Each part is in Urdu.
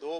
2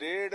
1.5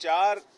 4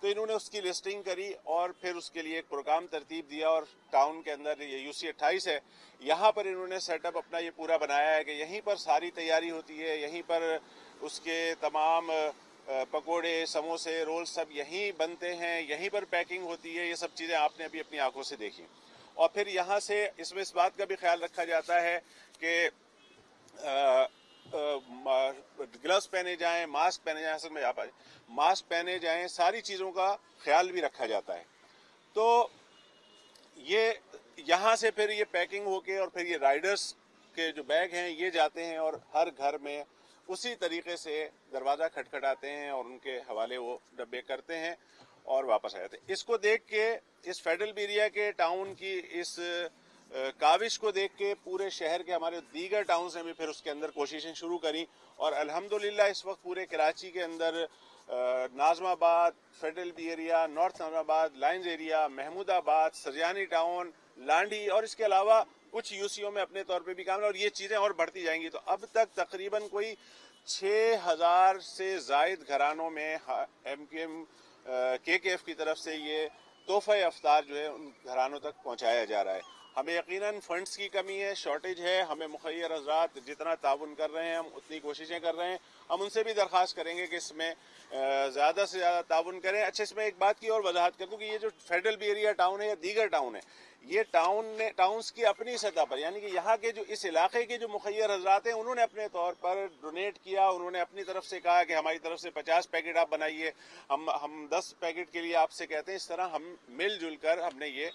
تو انہوں نے اس کی لسٹنگ کری اور پھر اس کے لیے ایک پروگرام ترتیب دیا، اور ٹاؤن کے اندر یہ UC28 ہے، یہاں پر انہوں نے سیٹ اپ اپنا یہ پورا بنایا ہے کہ یہیں پر ساری تیاری ہوتی ہے، یہیں پر اس کے تمام پکوڑے، سموسے، رول سب یہیں بنتے ہیں، یہیں پر پیکنگ ہوتی ہے. یہ سب چیزیں آپ نے ابھی اپنی آنکھوں سے دیکھی. اور پھر یہاں سے اس میں اس بات کا بھی خیال رکھا جاتا ہے کہ گلوز پہنے جائیں، ماسک پہنے جائیں، اصل میں ماسک پہنے جائیں، ساری چیزوں کا خیال بھی رکھا جاتا ہے. تو یہ یہاں سے پھر یہ پیکنگ ہو کے اور پھر یہ رائڈرز کے جو بیگ ہیں یہ جاتے ہیں اور ہر گھر میں اسی طریقے سے دروازہ کھٹکھٹاتے ہیں اور ان کے حوالے وہ ڈبے کرتے ہیں اور واپس آ جاتے ہیں. اس کو دیکھ کے، اس فیڈرل بیریا کے ٹاؤن کی اس کاوش کو دیکھ کے پورے شہر کے ہمارے دیگر ٹاؤنز نے بھی پھر اس کے اندر کوششیں شروع کری، اور الحمدللہ اس وقت پورے کراچی کے اندر ناظم آباد، فیڈرل بیریا، نارتھ ناظم آباد، لائنز ایریا، محمود آباد، سرجانی ٹاؤن، لانڈی اور اس کے علاوہ کچھ UCO میں اپنے طور پہ بھی کام ہے، اور یہ چیزیں اور بڑھتی جائیں گی. تو اب تک تقریباً کوئی 6000 سے زائد گھرانوں میں MQM KKF کی طرف سے یہ تحفہ افطار جو ہے ان گھرانوں تک پہنچایا جا رہا ہے. ہمیں یقیناً فنڈز کی کمی ہے، شارٹیج ہے، ہمیں مخیر حضرات جتنا تعاون کر رہے ہیں ہم اتنی کوششیں کر رہے ہیں. ہم ان سے بھی درخواست کریں گے کہ اس میں زیادہ سے زیادہ تعاون کریں. اچھا، اس میں ایک بات کی اور وضاحت کر دوں کہ یہ جو فیڈرل بیریا ٹاؤن ہے یا دیگر ٹاؤن ہے، یہ ٹاؤنز کی اپنی سطح پر، یعنی کہ یہاں کے جو اس علاقے کے جو مخیر حضرات ہیں انہوں نے اپنے طور پر ڈونیٹ کیا، انہوں نے اپنی طرف سے کہا کہ ہماری طرف سے 50 پیکٹ آپ بنائیے، ہم 10 پیکٹ کے لیے آپ سے کہتے ہیں. اس طرح ہم مل جل کر ہم نے یہ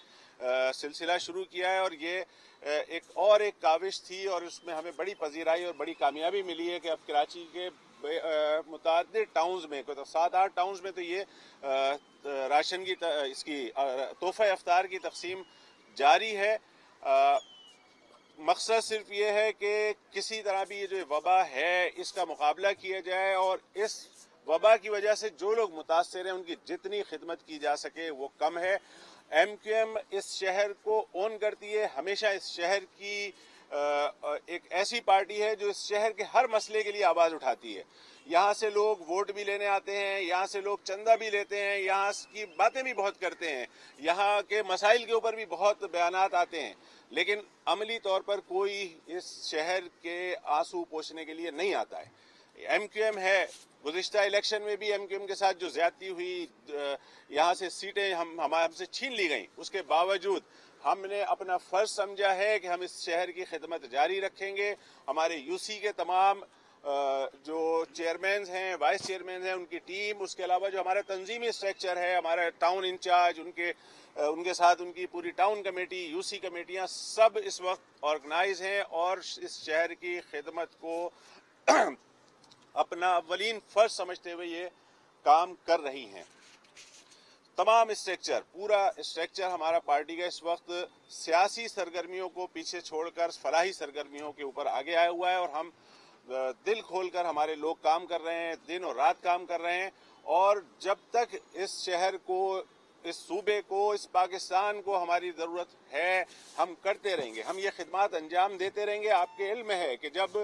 سلسلہ شروع کیا ہے، اور یہ ایک کاوش تھی اور اس میں ہمیں بڑی پذیرائی اور بڑی کامیابی ملی ہے کہ اب کراچی کے متعدد ٹاؤنز میں، 7-8 ٹاؤنز میں تو یہ راشن کی اس کی تحفہ افطار کی تقسیم جاری ہے. مقصد صرف یہ ہے کہ کسی طرح بھی یہ جو وبا ہے اس کا مقابلہ کیا جائے، اور اس وبا کی وجہ سے جو لوگ متاثر ہیں ان کی جتنی خدمت کی جا سکے وہ کم ہے. MQM اس شہر کو اون کرتی ہے، ہمیشہ اس شہر کی ایک ایسی پارٹی ہے جو اس شہر کے ہر مسئلے کے لیے آواز اٹھاتی ہے. یہاں سے لوگ ووٹ بھی لینے آتے ہیں، یہاں سے لوگ چندہ بھی لیتے ہیں، یہاں کی باتیں بھی بہت کرتے ہیں، یہاں کے مسائل کے اوپر بھی بہت بیانات آتے ہیں، لیکن عملی طور پر کوئی اس شہر کے آنسو پوچھنے کے لیے نہیں آتا ہے. MQM ہے. گزشتہ الیکشن میں بھی MQM کے ساتھ جو زیادتی ہوئی، یہاں سے سیٹیں ہم سے چھین لی گئیں، اس کے باوجود ہم نے اپنا فرض سمجھا ہے کہ ہم اس شہر کی خدمت جاری رکھیں گے. ہمارے UC کے تمام جو چیئرمینز ہیں، وائس چیئرمینز ہیں، ان کی ٹیم، اس کے علاوہ جو ہمارا تنظیمی اسٹرکچر ہے، ہمارا ٹاؤن انچارج، ان کے ساتھ ان کی پوری ٹاؤن کمیٹی، UC کمیٹیاں، سب اس وقت آرگنائز ہیں اور اس شہر کی خدمت کو اپنا اولین فرض سمجھتے ہوئے یہ کام کر رہی ہیں. تمام اسٹرکچر، پورا اسٹرکچر ہمارا پارٹی کا اس وقت سیاسی سرگرمیوں کو پیچھے چھوڑ کر فلاحی سرگرمیوں کے اوپر آگے آیا ہوا ہے، اور ہم دل کھول کر ہمارے لوگ کام کر رہے ہیں، دن اور رات کام کر رہے ہیں. اور جب تک اس شہر کو، اس صوبے کو، اس پاکستان کو ہماری ضرورت ہے ہم کرتے رہیں گے، ہم یہ خدمات انجام دیتے رہیں گے. آپ کے علم ہے کہ جب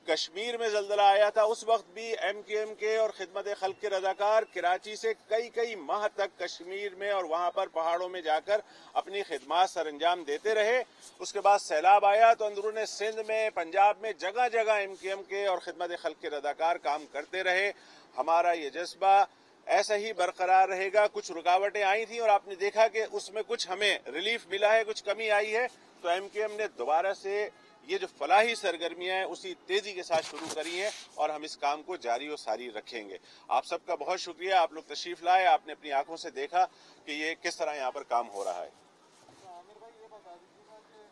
کشمیر میں زلزلہ آیا تھا اس وقت بھی MQM کے اور خدمت خلق کے رضاکار کراچی سے کئی ماہ تک کشمیر میں اور وہاں پر پہاڑوں میں جا کر اپنی خدمات سر انجام دیتے رہے. اس کے بعد سیلاب آیا تو اندرون سندھ میں، پنجاب میں جگہ جگہ MQM کے اور خدمت خلق کے رضاکار کام کرتے رہے. ہمارا یہ جذبہ ایسا ہی برقرار رہے گا. کچھ رکاوٹیں آئی تھیں اور آپ نے دیکھا کہ اس میں کچھ ہمیں ریلیف ملا ہے، کچھ کمی آئی ہے، تو MQM نے دوبارہ سے یہ جو فلاحی سرگرمیاں ہیں اسی تیزی کے ساتھ شروع کری ہیں، اور ہم اس کام کو جاری و ساری رکھیں گے. آپ سب کا بہت شکریہ، آپ لوگ تشریف لائے، آپ نے اپنی آنکھوں سے دیکھا کہ یہ کس طرح یہاں پر کام ہو رہا ہے. عامر بھائی، یہ بتا دیجیے گا کہ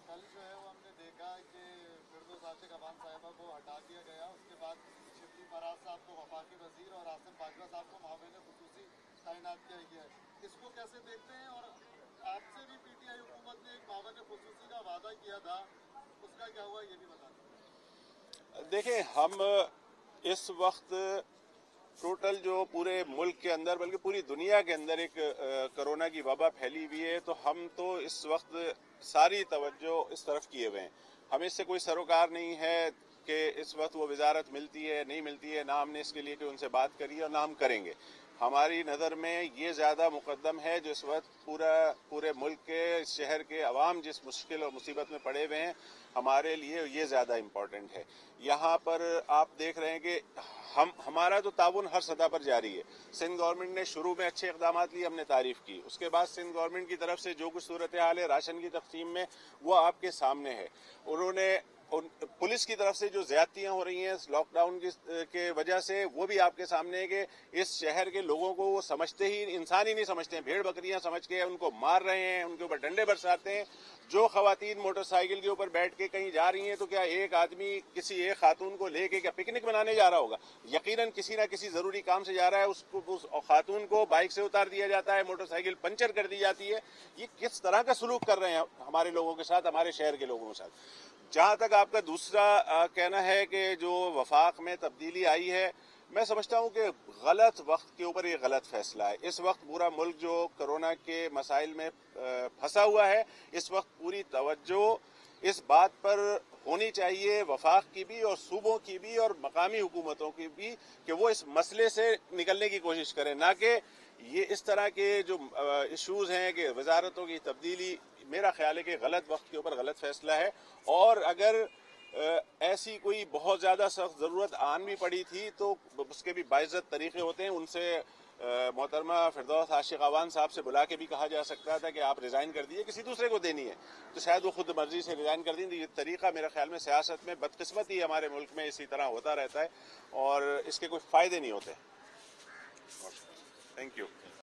کل جو ہے وہ ہم نے دیکھا کہ فردوس عاشق عوان صاحبہ کو ہٹا دیا گیا، اس کے بعد شبلی فراز صاحب کو وفاقی وزیر اور عاصم باجوہ صاحب کو معاون خصوصی تعینات کیا گیا ہے. اس کو کیسے دیکھتے ہیں؟ اور آپ سے بھی PTI حکومت نے ایک معاون خصوصی کا وعدہ کیا تھا، اس کا کیا ہوا یہ بھی بتا دیں. دیکھیں، ہم اس وقت ٹوٹل جو پورے ملک کے اندر بلکہ پوری دنیا کے اندر ایک کرونا کی وبا پھیلی ہوئی ہے، تو ہم تو اس وقت ساری توجہ اس طرف کیے ہوئے ہیں. ہمیں اس سے کوئی سروکار نہیں ہے کہ اس وقت وہ وزارت ملتی ہے نہیں ملتی ہے، نہ ہم نے اس کے لیے کہ ان سے بات کری اور نہ ہم کریں گے. ہماری نظر میں یہ زیادہ مقدم ہے جو اس وقت پورے ملک کے اس شہر کے عوام جس مشکل اور مصیبت میں پڑے ہوئے ہیں، ہمارے لیے یہ زیادہ امپورٹنٹ ہے۔ یہاں پر آپ دیکھ رہے ہیں کہ ہمارا تو تعاون ہر سطح پر جاری ہے۔ سندھ گورنمنٹ نے شروع میں اچھے اقدامات لیے، ہم نے تعریف کی۔ اس کے بعد سندھ گورنمنٹ کی طرف سے جو کچھ صورتحال ہے راشن کی تقسیم میں، وہ آپ کے سامنے ہے۔ انہوں نے پولیس کی طرف سے جو زیادتیاں ہو رہی ہیں لاک ڈاؤن کی وجہ سے، وہ بھی آپ کے سامنے ہے کہ اس شہر کے لوگوں کو وہ سمجھتے ہی انسان ہی نہیں سمجھتے ہیں، بھیڑ بکریاں سمجھ کے ان کو مار رہے ہیں، ان کے اوپر ڈنڈے برساتے ہیں۔ جو خواتین موٹر سائیکل کے اوپر بیٹھ کے کہیں جا رہی ہیں تو کیا ایک آدمی کسی ایک خاتون کو لے کے کیا پکنک منانے جا رہا ہوگا؟ یقیناً کسی نہ کسی ضروری کام سے جا رہا ہے، اس خاتون کو بائک سے اتار دیا جاتا ہے، موٹر سائیکل پنچر کر دی جاتی ہے۔ یہ کس طرح کا سلوک کر رہے ہیں ہمارے لوگوں کے ساتھ، ہمارے شہر کے لوگوں کے ساتھ؟ جہاں تک آپ کا دوسرا کہنا ہے کہ جو وفاق میں تبدیلی آئی ہے، میں سمجھتا ہوں کہ غلط وقت کے اوپر یہ غلط فیصلہ ہے۔ اس وقت پورا ملک جو کرونا کے مسائل میں پھنسا ہوا ہے، اس وقت پوری توجہ اس بات پر ہونی چاہیے، وفاق کی بھی اور صوبوں کی بھی اور مقامی حکومتوں کی بھی، کہ وہ اس مسئلے سے نکلنے کی کوشش کریں، نہ کہ یہ اس طرح کے جو ایشوز ہیں کہ وزارتوں کی تبدیلی۔ میرا خیال ہے کہ غلط وقت کے اوپر غلط فیصلہ ہے، اور اگر ایسی کوئی بہت زیادہ سخت ضرورت آن بھی پڑی تھی تو اس کے بھی باعزت طریقے ہوتے ہیں۔ ان سے محترمہ فردوس عاشق اعوان صاحب سے بلا کے بھی کہا جا سکتا تھا کہ آپ ریزائن کر دیجئے، کسی دوسرے کو دینی ہے تو شاید وہ خود مرضی سے ریزائن کر دیں۔ یہ طریقہ میرے خیال میں سیاست میں بدقسمتی ہمارے ملک میں اسی طرح ہوتا رہتا ہے، اور اس کے کوئی فائدے نہیں ہوتے۔ Thank you.